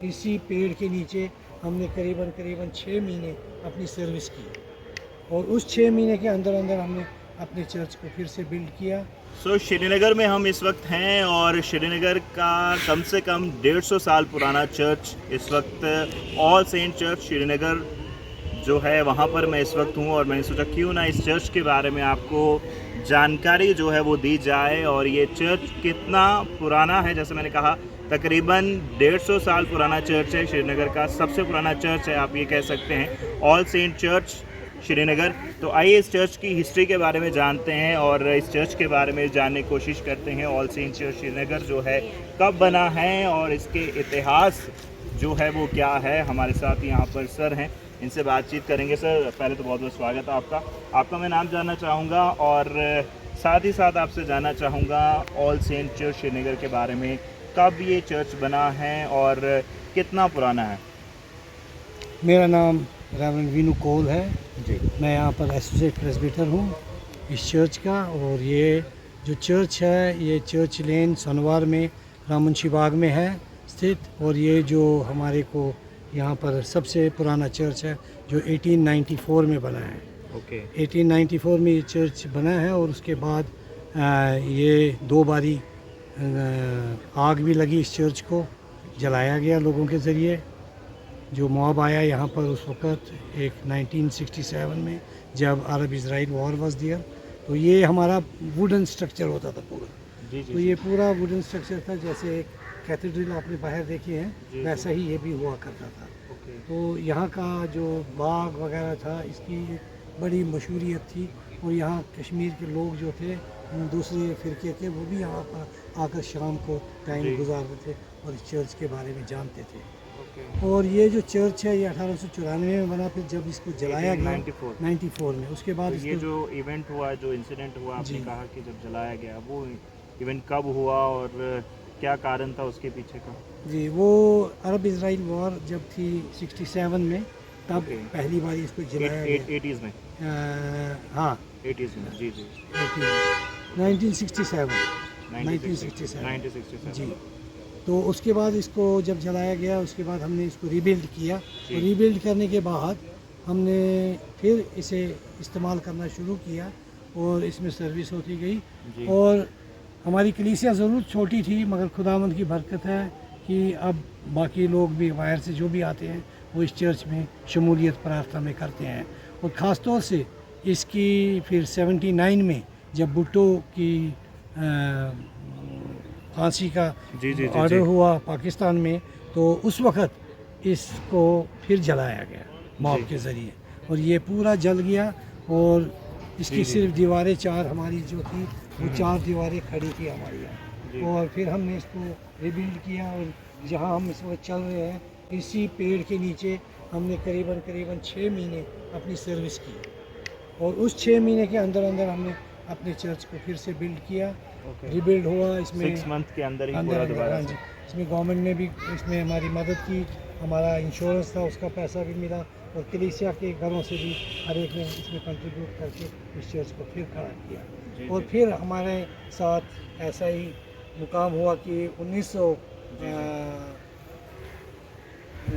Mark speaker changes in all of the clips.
Speaker 1: इसी पेड़ के नीचे हमने करीबन 6 महीने अपनी सर्विस की और उस 6 महीने के अंदर अंदर हमने अपने चर्च को फिर से बिल्ड किया।
Speaker 2: श्रीनगर में हम इस वक्त हैं और श्रीनगर का कम से कम 150 साल पुराना चर्च इस वक्त ऑल सेंट चर्च श्रीनगर जो है वहाँ पर मैं इस वक्त हूँ और मैंने सोचा क्यों ना इस चर्च के बारे में आपको जानकारी जो है वो दी जाए। और ये चर्च कितना पुराना है, जैसे मैंने कहा तकरीबन 150 साल पुराना चर्च है। श्रीनगर का सबसे पुराना चर्च है, आप ये कह सकते हैं, ऑल सेंट चर्च श्रीनगर। तो आइए इस चर्च की हिस्ट्री के बारे में जानते हैं और इस चर्च के बारे में जानने की कोशिश करते हैं। ऑल सेंट चर्च श्रीनगर जो है कब बना है और इसके इतिहास जो है वो क्या है। हमारे साथ यहाँ पर सर हैं, इनसे बातचीत करेंगे। सर पहले तो बहुत बहुत स्वागत है आपका मैं नाम जानना चाहूँगा और साथ ही साथ आपसे जानना चाहूँगा ऑल सेंट चर्च श्रीनगर के बारे में, कब ये चर्च बना है और कितना पुराना है।
Speaker 1: मेरा नाम रेवरेंड वीनू कोल है जी, मैं यहाँ पर एसोसिएट प्रेस्बिटर हूँ इस चर्च का। और ये जो चर्च है ये चर्च लेन सनवार में राममुंशी बाग में है स्थित। और ये जो हमारे को यहाँ पर सबसे पुराना चर्च है जो 1894 में बना है।
Speaker 2: ओके
Speaker 1: 1894 में ये चर्च बना है और उसके बाद ये 2 बारी आग भी लगी, इस चर्च को जलाया गया लोगों के ज़रिए। जो मॉब आया यहाँ पर उस वक़्त एक 1967 में जब अरब इज़राइल वॉर वाज दियर, तो ये हमारा वुडन स्ट्रक्चर होता था पूरा।
Speaker 2: जी
Speaker 1: तो ये पूरा वुडन स्ट्रक्चर था, जैसे एक कैथेड्रल आपने बाहर देखे हैं वैसा ही ये भी हुआ करता था। तो यहाँ का जो बाग वगैरह था इसकी एक बड़ी मशहूरियत थी और यहाँ कश्मीर के लोग जो थे दूसरे फ़िरके के वो भी यहाँ पर आकर शाम को टाइम गुजारते थे और इस चर्च के बारे में जानते थे। और ये जो चर्च है ये 1894 में बना, फिर जब इसको जलाया गया 94 में, उसके बाद
Speaker 2: तो ये जो इवेंट हुआ, जो इंसिडेंट हुआ, आपने कहा कि जब जलाया गया, वो इवेंट कब हुआ और क्या कारण था उसके पीछे का।
Speaker 1: जी, वो अरब इज़राइल वॉर जब थी 67 में, तब पहली बार इसको जलाया गया
Speaker 2: 80s में।
Speaker 1: हाँ
Speaker 2: 80s में, जी
Speaker 1: 1967 जी। तो उसके बाद इसको जब जलाया गया उसके बाद हमने इसको रीबिल्ड किया और रीबिल्ड करने के बाद हमने फिर इसे इस्तेमाल करना शुरू किया और इसमें सर्विस होती गई। और हमारी कलीसिया ज़रूर छोटी थी मगर खुदावंद की बरकत है कि अब बाकी लोग भी बाहर से जो भी आते हैं वो इस चर्च में शमूलियत प्रार्थना में करते हैं। और ख़ास तौर से इसकी फिर 79 में जब भुट्टो की फांसी का ऑर्डर हुआ पाकिस्तान में, तो उस वक़्त इसको फिर जलाया गया मॉब के ज़रिए और ये पूरा जल गया। और इसकी सिर्फ दीवारें 4 हमारी जो थी वो 4 दीवारें खड़ी थी हमारी यहाँ। और फिर हमने इसको रिबिल्ड किया और जहाँ हम इस वक्त चल रहे हैं इसी पेड़ के नीचे हमने करीबन 6 महीने अपनी सर्विस की और उस 6 महीने के अंदर अंदर हमने अपने चर्च को फिर से बिल्ड किया। रिबिल्ड हुआ इसमें
Speaker 2: 6 मंथ के अंदर ही पूरा दोबारा से।
Speaker 1: इसमें गवर्नमेंट ने भी इसमें हमारी मदद की, हमारा इंश्योरेंस था उसका पैसा भी मिला और कलीसिया के घरों से भी हर एक ने इसमें कंट्रीब्यूट करके इस चर्च को फिर खड़ा किया। और फिर हमारे साथ ऐसा ही मुकाम हुआ कि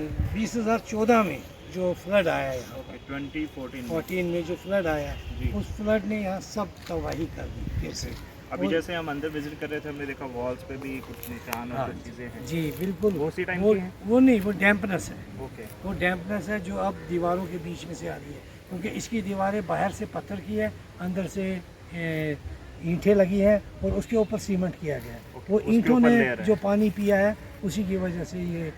Speaker 1: 2014 में जो फ्लड आया यहाँ पर 2014 में जो फ्लड आया उस फ्लड ने यहाँ सब तबाही कर दी फिर से।
Speaker 2: अभी जैसे हम अंदर विजिट कर रहे थे हमने देखा वॉल्स पे भी कुछ निशान और कुछ चीज़ें हैं।
Speaker 1: जी बिल्कुल,
Speaker 2: वो उसी टाइम की हैं?
Speaker 1: वो नहीं, वो डैम्पनेस है।
Speaker 2: ओके,
Speaker 1: वो डैम्पनेस है जो अब दीवारों के बीच में से आ रही है क्योंकि इसकी दीवारें बाहर से पत्थर की है, अंदर से ईंटें लगी हैं और उसके ऊपर सीमेंट किया गया है। वो ईंटों ने जो पानी पिया है उसी की वजह से ये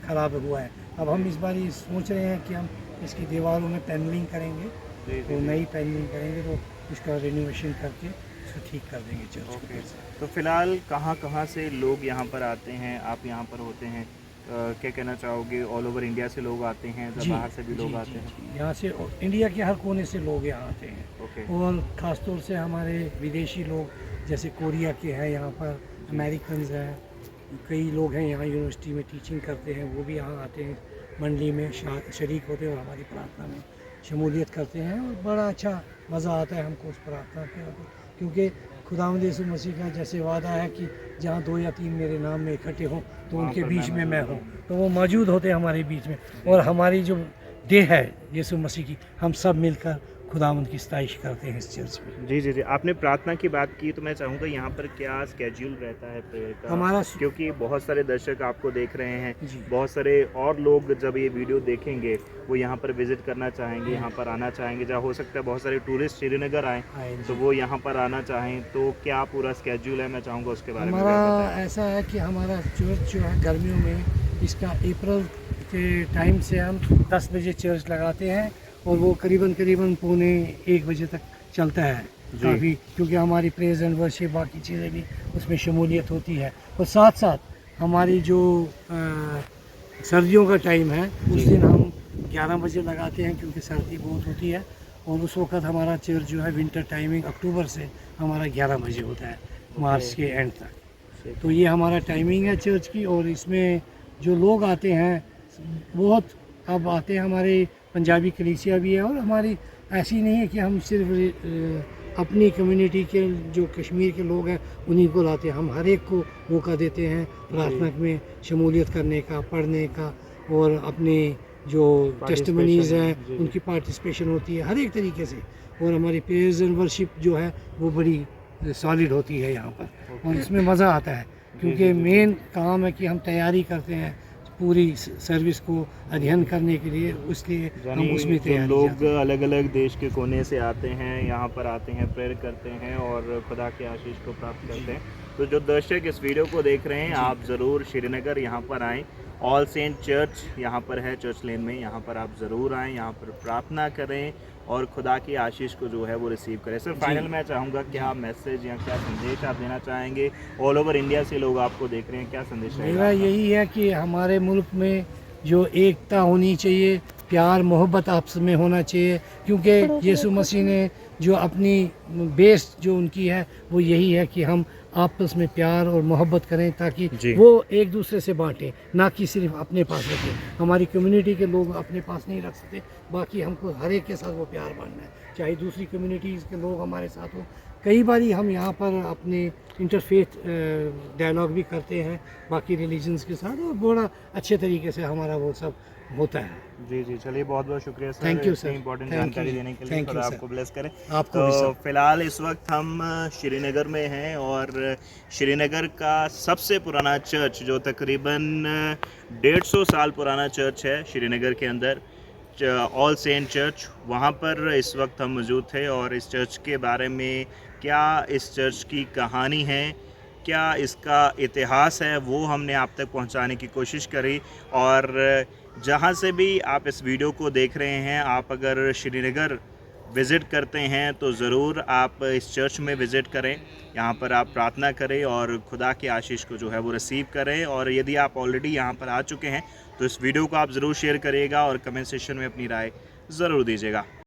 Speaker 1: ख़राब हुआ है। अब हम इस बार ये सोच रहे हैं कि हम इसकी दीवारों में पैनलिंग करेंगे, तो नई पैनलिंग करेंगे तो इसका रिनोवेशन करके इसको ठीक कर देंगे चर्च को।
Speaker 2: तो फिलहाल कहाँ से लोग यहाँ पर आते हैं, आप यहाँ पर होते हैं, क्या कहना चाहोगे। ऑल ओवर इंडिया से लोग आते हैं, बाहर से भी लोग आते हैं।
Speaker 1: यहाँ से इंडिया के हर कोने से लोग यहाँ आते हैं। और ख़ास तौर से हमारे विदेशी लोग जैसे कोरिया के हैं, यहाँ पर अमेरिकन हैं, कई लोग हैं यहाँ यूनिवर्सिटी में टीचिंग करते हैं, वो भी यहाँ आते हैं, मंडली में शरीक होते हैं और हमारी प्रार्थना में शमूलियत करते हैं। और बड़ा अच्छा मज़ा आता है हमको उस प्रार्थना के, क्योंकि खुदावंद यीशु मसीह का जैसे वादा है कि जहाँ 2 या 3 मेरे नाम में इकट्ठे हों तो उनके बीच में मैं हूँ, तो वो मौजूद होते हैं हमारे बीच में। और हमारी जो देह है यीशु मसीह की, हम सब मिलकर खुदावंद की सताइश करते हैं इस चर्च में।
Speaker 2: जी जी जी, आपने प्रार्थना की बात की, तो मैं चाहूँगा यहाँ पर क्या स्केड्यूल रहता है प्रेयर का?
Speaker 1: हमारा
Speaker 2: क्योंकि बहुत सारे दर्शक आपको देख रहे हैं,
Speaker 1: जी।
Speaker 2: बहुत सारे और लोग जब ये वीडियो देखेंगे वो यहाँ पर विजिट करना चाहेंगे, यहाँ पर आना चाहेंगे, जहाँ हो सकता है बहुत सारे टूरिस्ट श्रीनगर आएँ तो वो यहाँ पर आना चाहें, तो क्या पूरा स्केड्यूल है? मैं चाहूँगा उसके बारे में
Speaker 1: हमारा ऐसा है कि हमारा चर्च जो है गर्मियों में, इसका अप्रैल के टाइम से हम 10 बजे चर्च लगाते हैं और वो करीबन 1 बजे तक चलता है काफ़ी, क्योंकि हमारी प्रेज एंड वर्शिप बाकी चीज़ें भी उसमें शमूलियत होती है। और साथ साथ हमारी जो सर्दियों का टाइम है उस दिन हम 11 बजे लगाते हैं, क्योंकि सर्दी बहुत होती है। और उस वक्त हमारा चर्च जो है विंटर टाइमिंग अक्टूबर से हमारा 11 बजे होता है मार्च के एंड तक। तो ये हमारा टाइमिंग है चर्च की। और इसमें जो लोग आते हैं बहुत अब आते हैं, हमारे पंजाबी कलीसिया भी है, और हमारी ऐसी नहीं है कि हम सिर्फ अपनी कम्युनिटी के जो कश्मीर के लोग हैं उन्हीं को लाते हैं। हम हर एक को मौका देते हैं प्रार्थना में शमूलियत करने का, पढ़ने का, और अपने जो टेस्टिमनीज़ हैं उनकी पार्टिसिपेशन होती है हर एक तरीके से। और हमारी प्रेयर्स एंड वर्शिप जो है वो बड़ी सॉलिड होती है यहाँ पर, और इसमें मज़ा आता है, क्योंकि मेन काम है कि हम तैयारी करते हैं पूरी सर्विस को अध्ययन करने के लिए, उसलिए हम उसमें तैयारी
Speaker 2: लोग अलग अलग देश के कोने से आते हैं, यहाँ पर आते हैं, प्रेयर करते हैं और खुदा के आशीष को प्राप्त करते हैं। तो जो दर्शक इस वीडियो को देख रहे हैं, आप ज़रूर श्रीनगर यहाँ पर आएँ। ऑल सेंट चर्च यहाँ पर है, चर्च लेन में, यहाँ पर आप ज़रूर आएँ, यहाँ पर प्रार्थना करें और खुदा की आशीष को जो है वो रिसीव करें। सर फाइनल मैं चाहूँगा क्या मैसेज या क्या संदेश आप देना चाहेंगे? ऑल ओवर इंडिया से लोग आपको देख रहे हैं, क्या संदेश रहेगा?
Speaker 1: मेरा यही है कि हमारे मुल्क में जो एकता होनी चाहिए, प्यार मोहब्बत आपस में होना चाहिए, क्योंकि यीशु मसीह ने जो अपनी बेस जो उनकी है वो यही है कि हम आपस में प्यार और मोहब्बत करें, ताकि वो एक दूसरे से बांटें, ना कि सिर्फ अपने पास रखें। हमारी कम्युनिटी के लोग अपने पास नहीं रख सकते, बाकी हमको हर एक के साथ वो प्यार बांटना है, चाहे दूसरी कम्युनिटीज़ के लोग हमारे साथ हों। कई बारी हम यहाँ पर अपने इंटरफेथ डायलॉग भी करते हैं बाकी रिलीजन्स के साथ, और बड़ा अच्छे तरीके से हमारा वो सब होता है।
Speaker 2: जी जी, चलिए बहुत बहुत शुक्रिया sir,
Speaker 1: thank you sir,
Speaker 2: important जानकारी देने के लिए। खुदा आपको ब्लेस करे।
Speaker 1: आपको
Speaker 2: तो फिलहाल इस वक्त हम श्रीनगर में हैं, और श्रीनगर का सबसे पुराना चर्च जो तकरीबन 150 साल पुराना चर्च है श्रीनगर के अंदर, ऑल सेंट चर्च, वहाँ पर इस वक्त हम मौजूद थे। और इस चर्च के बारे में क्या इस चर्च की कहानी है, क्या इसका इतिहास है, वो हमने आप तक पहुंचाने की कोशिश करी। और जहां से भी आप इस वीडियो को देख रहे हैं, आप अगर श्रीनगर विज़िट करते हैं तो ज़रूर आप इस चर्च में विज़िट करें, यहाँ पर आप प्रार्थना करें और खुदा के आशीष को जो है वो रिसीव करें। और यदि आप ऑलरेडी यहाँ पर आ चुके हैं तो इस वीडियो को आप ज़रूर शेयर करिएगा और कमेंट सेक्शन में अपनी राय ज़रूर दीजिएगा।